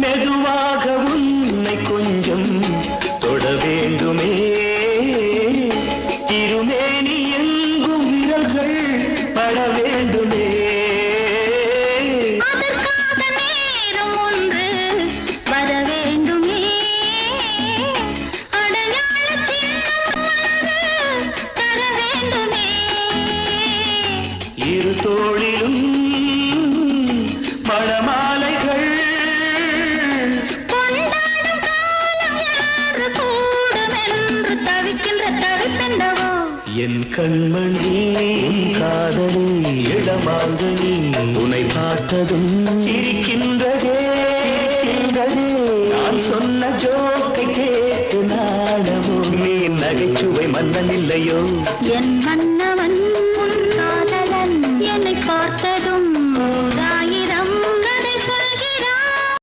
மெதுவாக உன்னை கொஞ்சம் தொட வேண்டுமே திருமேனி எங்கும் விரல்கள் பட வேண்டுமே அதற்காக நேரம் ஒன்று வர வேண்டுமே அடையாள சின்னம் ஒன்று தர வேண்டுமே இரு தோளிலும் மணமாலைகள் கொண்டாடும் காலம் யாரு கூடுமென்று தவிக்கின்ற தவிப்பெண்டவோ என் கண்மணி உன் காதலி இடமாங்கனி உன்னை பார்த்ததும் சிரிக்கின்றதே நான் சொன்ன ஜோக்கை கேட்டு நாடமோ நீ நகைச்சுவை மன்னன் இல்லையோ என் மன்னவன் உன் காதலன் என்னை பார்த்தது